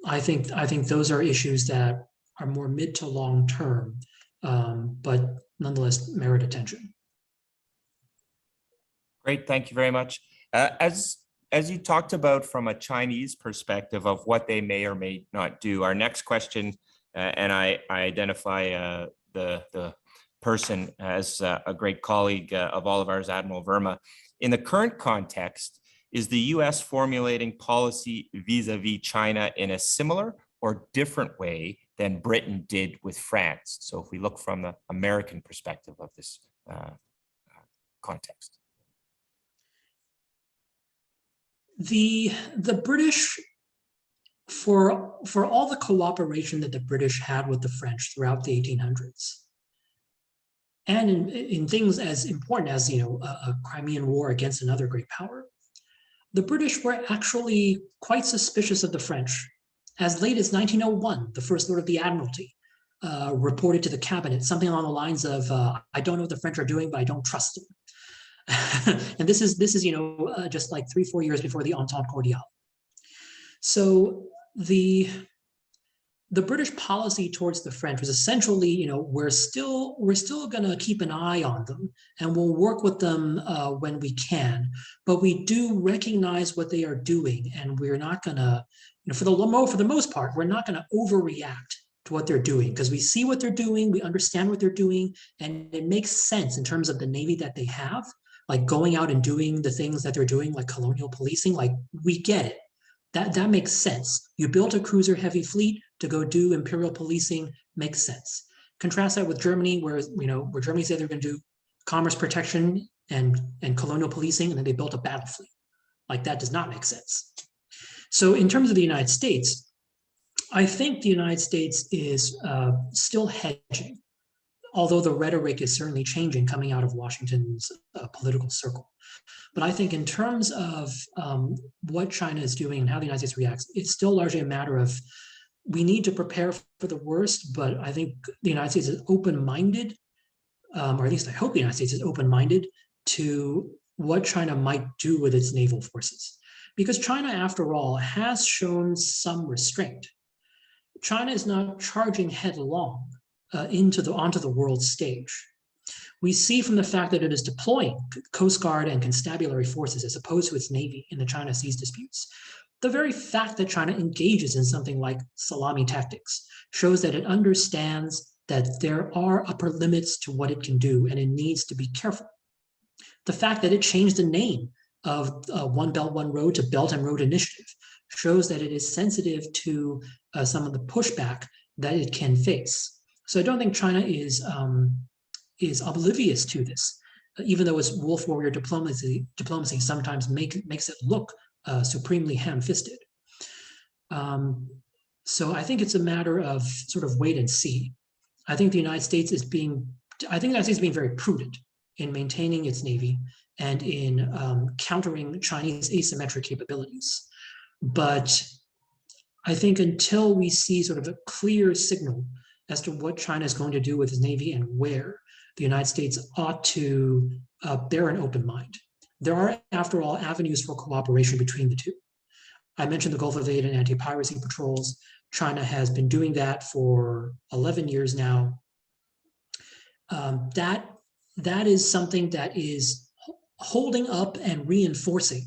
I think those are issues that are more mid to long term but nonetheless merit attention. Great, thank you very much. As you talked about from a Chinese perspective of what they may or may not do, our next question, and I identify the person as a great colleague of all of ours, Admiral Verma. In the current context, is the US formulating policy vis-a-vis China in a similar or different way than Britain did with France? So if we look from the American perspective of this context. The British, for all the cooperation that the British had with the French throughout the 1800s, and in things as important as a Crimean War against another great power, the British were actually quite suspicious of the French. As late as 1901, the First Lord of the Admiralty reported to the cabinet something along the lines of, "I don't know what the French are doing, but I don't trust them." And this is just like 3-4 years before the Entente Cordiale. So the British policy towards the French was essentially, we're still going to keep an eye on them, and we'll work with them when we can, but we do recognize what they are doing, and we're not going to, for the most part, we're not going to overreact to what they're doing, because we see what they're doing, we understand what they're doing, and it makes sense in terms of the Navy that they have, like going out and doing the things that they're doing, like colonial policing. Like, we get it. That makes sense. You built a cruiser heavy fleet to go do imperial policing, makes sense. Contrast that with Germany, where Germany said they're going to do commerce protection and colonial policing, and then they built a battle fleet. Like, that does not make sense. So in terms of the United States, I think the United States is still hedging, although the rhetoric is certainly changing coming out of Washington's political circle. But I think in terms of what China is doing and how the United States reacts, it's still largely a matter of, we need to prepare for the worst, but I think the United States is open-minded, or at least I hope the United States is open-minded to what China might do with its naval forces. Because China, after all, has shown some restraint. China is not charging headlong onto the world stage. We see from the fact that it is deploying Coast Guard and constabulary forces as opposed to its Navy in the China Seas disputes. The very fact that China engages in something like salami tactics shows that it understands that there are upper limits to what it can do, and it needs to be careful. The fact that it changed the name of One Belt, One Road to Belt and Road Initiative shows that it is sensitive to some of the pushback that it can face. So I don't think China is oblivious to this, even though its wolf warrior diplomacy sometimes makes it look supremely ham-fisted. So I think it's a matter of sort of wait and see. I think the United States is being very prudent in maintaining its Navy and in countering Chinese asymmetric capabilities. But I think until we see sort of a clear signal as to what China is going to do with its Navy and where, the United States ought to bear an open mind. There are, after all, avenues for cooperation between the two. I mentioned the Gulf of Aden anti-piracy patrols. China has been doing that for 11 years now. That is something that is holding up and reinforcing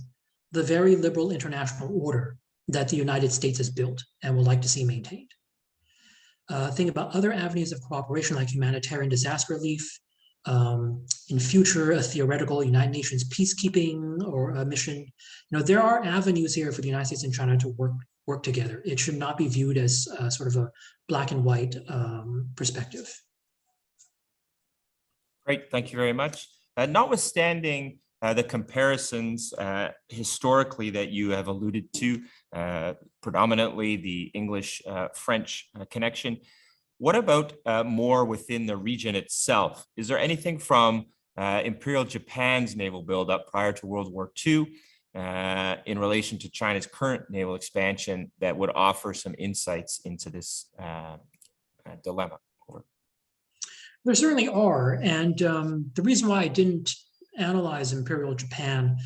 the very liberal international order that the United States has built and would like to see maintained. Think about other avenues of cooperation like humanitarian disaster relief, in future a theoretical United Nations peacekeeping or a mission. There are avenues here for the United States and China to work together. It should not be viewed as sort of a black and white perspective. Great, thank you very much. Notwithstanding the comparisons historically that you have alluded to, predominantly the English-French connection, what about more within the region itself? Is there anything from Imperial Japan's naval buildup prior to World War II in relation to China's current naval expansion that would offer some insights into this dilemma? There certainly are, and the reason why I didn't analyze Imperial Japan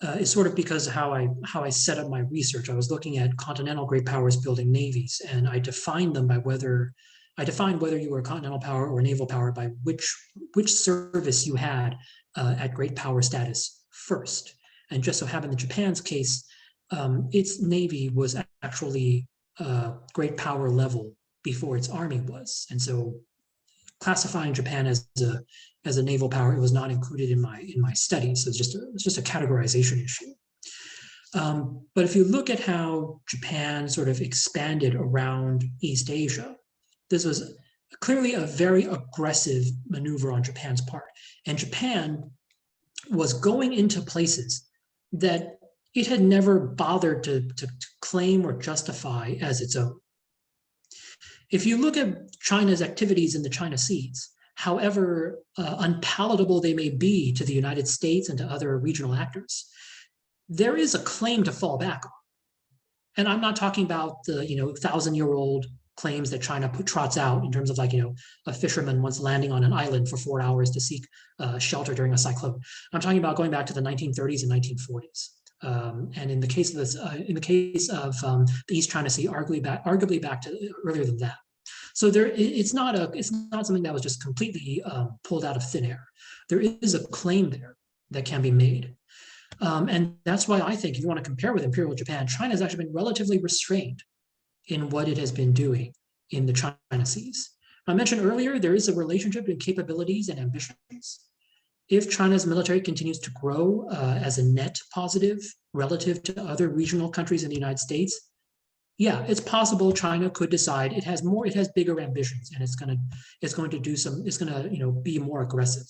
is sort of because of how I set up my research. I was looking at continental great powers building navies, and I defined them by whether I defined whether you were a continental power or a naval power by which service you had at great power status first. And just so happened in Japan's case, its navy was actually great power level before its army was. And so classifying Japan as a naval power, it was not included in my study. So it's just a categorization issue. But if you look at how Japan sort of expanded around East Asia, this was clearly a very aggressive maneuver on Japan's part. And Japan was going into places that it had never bothered to claim or justify as its own. If you look at China's activities in the China Seas, however unpalatable they may be to the United States and to other regional actors, there is a claim to fall back on. And I'm not talking about the 1,000-year-old claims that China trots out in terms of a fisherman once landing on an island for 4 hours to seek shelter during a cyclone. I'm talking about going back to the 1930s and 1940s. And in the case of the East China Sea, arguably back to earlier than that. So it's not something that was just completely pulled out of thin air. There is a claim there that can be made. And that's why I think if you want to compare with Imperial Japan, China has actually been relatively restrained in what it has been doing in the China Seas. I mentioned earlier, there is a relationship between capabilities and ambitions. If China's military continues to grow as a net positive relative to other regional countries in the United States, yeah, it's possible China could decide it has bigger ambitions and it's going to be more aggressive.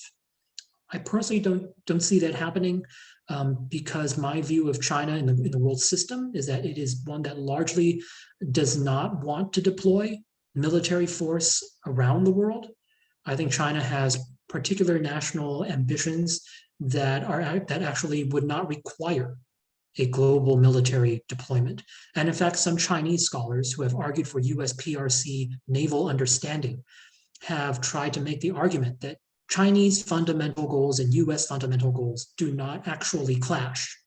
I personally don't see that happening because my view of China in the world system is that it is one that largely does not want to deploy military force around the world. I think China has particular national ambitions that actually would not require a global military deployment. And in fact, some Chinese scholars who have argued for US PRC naval understanding have tried to make the argument that Chinese fundamental goals and US fundamental goals do not actually clash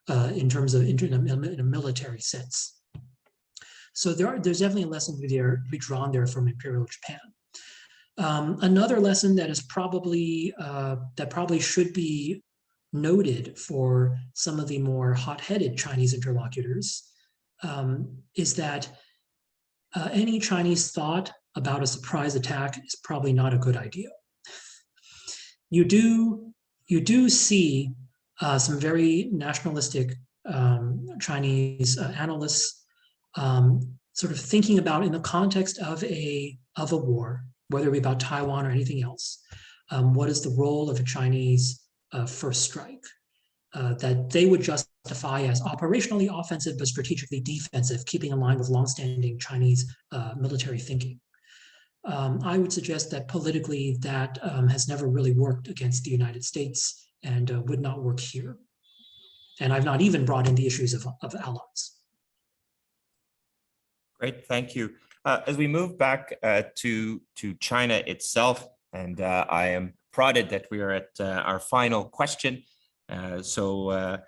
in a military sense. So there's definitely a lesson to be drawn there from Imperial Japan. Another lesson that is probably should be noted for some of the more hot-headed Chinese interlocutors is that any Chinese thought about a surprise attack is probably not a good idea. You do see some very nationalistic Chinese analysts sort of thinking about in the context of a war, whether it be about Taiwan or anything else, what is the role of a Chinese first strike that they would justify as operationally offensive but strategically defensive, keeping in line with longstanding Chinese military thinking. I would suggest that politically that has never really worked against the United States and would not work here. And I've not even brought in the issues of allies. Great, thank you. As we move back to China itself, and I am prodded that we are at our final question. So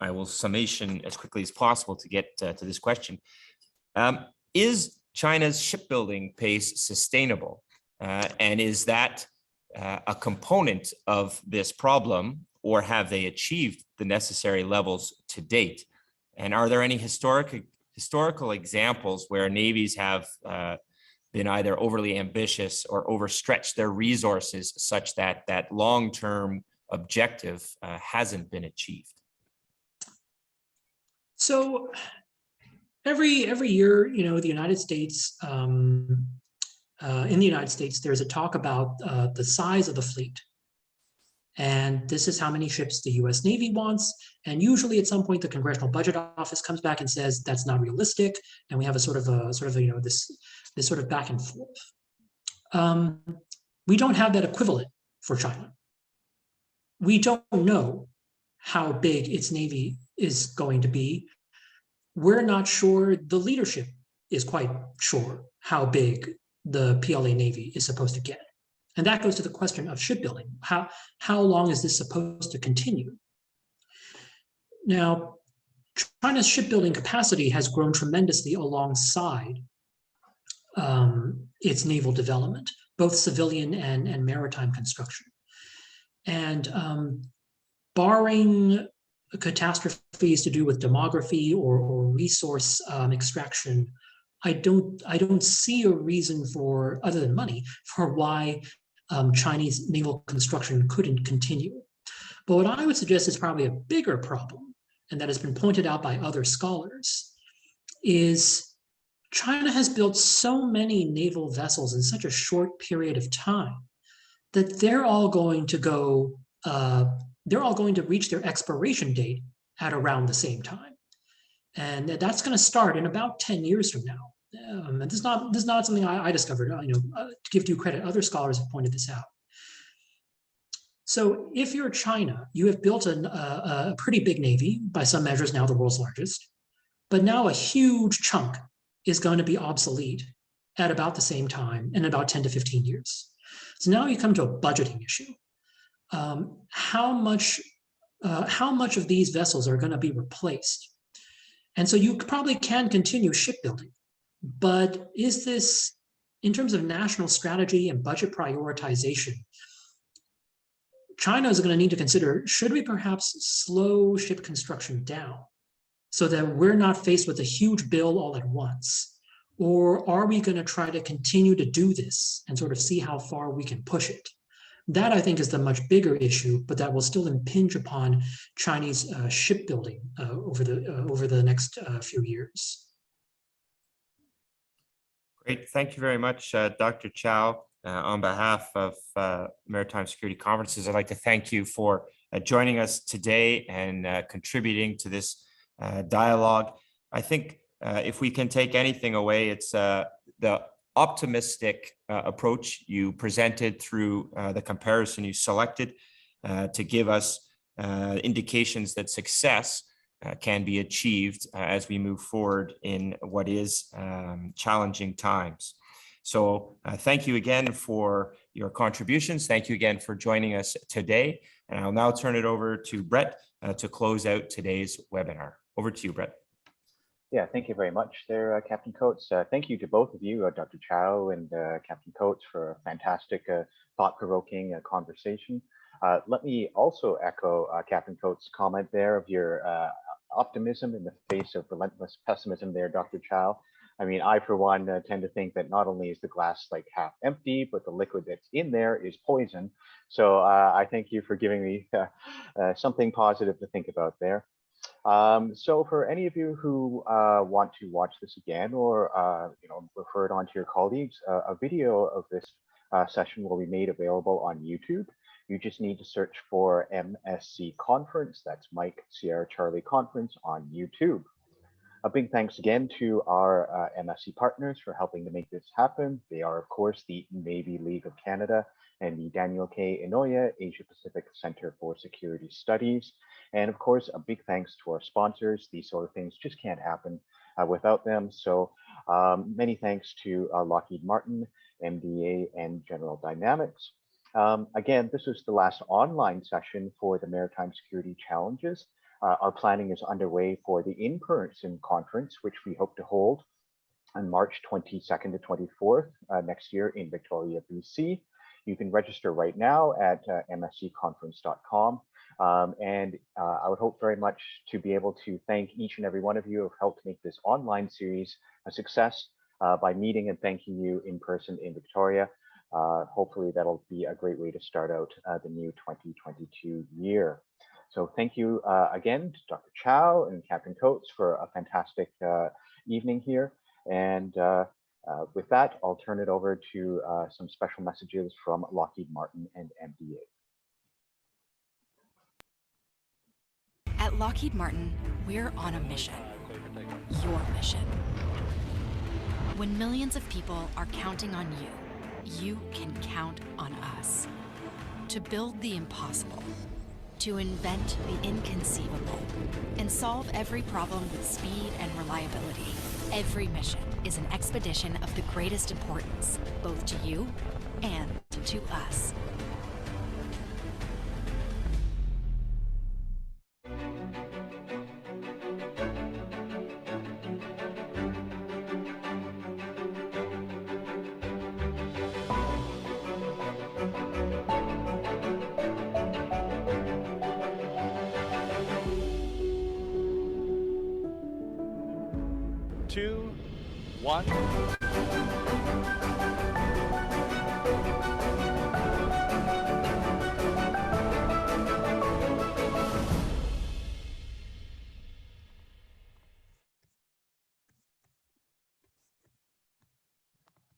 I will summation as quickly as possible to get to this question. Is China's shipbuilding pace sustainable? And is that a component of this problem, or have they achieved the necessary levels to date? And are there any historical examples where navies have been either overly ambitious or overstretched their resources such that that long-term objective hasn't been achieved? So every year, the United States, in the United States, there's a talk about the size of the fleet. And this is how many ships the US Navy wants. And usually at some point, the Congressional Budget Office comes back and says, that's not realistic. And we have this sort of back and forth. We don't have that equivalent for China. We don't know how big its Navy is going to be. We're not sure the leadership is quite sure how big the PLA Navy is supposed to get. And that goes to the question of shipbuilding. How long is this supposed to continue? Now, China's shipbuilding capacity has grown tremendously alongside its naval development, both civilian and maritime construction. And barring catastrophes to do with demography or resource extraction, I don't see a reason for, other than money, for why Chinese naval construction couldn't continue. But what I would suggest is probably a bigger problem, and that has been pointed out by other scholars, is China has built so many naval vessels in such a short period of time that they're all going to reach their expiration date at around the same time. And that's going to start in about 10 years from now. And this is not something I discovered. To give due credit, other scholars have pointed this out. So if you're China, you have built a pretty big navy, by some measures now the world's largest, but now a huge chunk is going to be obsolete at about the same time in about 10 to 15 years. So now you come to a budgeting issue. How much of these vessels are going to be replaced? And so you probably can continue shipbuilding, but is this, in terms of national strategy and budget prioritization, China is going to need to consider, should we perhaps slow ship construction down so that we're not faced with a huge bill all at once? Or are we going to try to continue to do this and sort of see how far we can push it? That, I think, is the much bigger issue, but that will still impinge upon Chinese shipbuilding over the next few years. Great. Thank you very much, Dr. Chao. On behalf of Maritime Security Conferences, I'd like to thank you for joining us today and contributing to this dialogue. I think if we can take anything away, it's the optimistic approach you presented through the comparison you selected to give us indications that success can be achieved as we move forward in what is challenging times. So thank you again for your contributions. Thank you again for joining us today. And I'll now turn it over to Brett to close out today's webinar. Over to you, Brett. Yeah, thank you very much there, Captain Coates. Thank you to both of you, Dr. Chao and Captain Coates, for a fantastic, thought-provoking conversation. Let me also echo Captain Coates' comment there of your optimism in the face of relentless pessimism there, Dr. Chao. I mean, I, for one, tend to think that not only is the glass like half empty, but the liquid that's in there is poison. So I thank you for giving me something positive to think about there. So for any of you who want to watch this again or refer it on to your colleagues, a video of this session will be made available on YouTube. You just need to search for MSC Conference. That's Mike Sierra Charlie Conference on YouTube. A big thanks again to our MSC partners for helping to make this happen. They are, of course, the Navy League of Canada and the Daniel K. Inouye Asia Pacific Center for Security Studies. And of course, a big thanks to our sponsors. These sort of things just can't happen without them. So many thanks to Lockheed Martin, MDA, and General Dynamics. Again, this is the last online session for the Maritime Security Challenges. Our planning is underway for the in-person conference, which we hope to hold on March 22nd to 24th next year in Victoria, BC. You can register right now at mscconference.com. And I would hope very much to be able to thank each and every one of you who have helped make this online series a success by meeting and thanking you in person in Victoria. Hopefully that'll be a great way to start out the new 2022 year. So thank you again to Dr. Chao and Captain Coates for a fantastic evening here. And with that, I'll turn it over to some special messages from Lockheed Martin and MDA. At Lockheed Martin, we're on a mission. Your mission. When millions of people are counting on you, you can count on us. To build the impossible, to invent the inconceivable, and solve every problem with speed and reliability. Every mission is an expedition of the greatest importance, both to you and to us. 2, 1.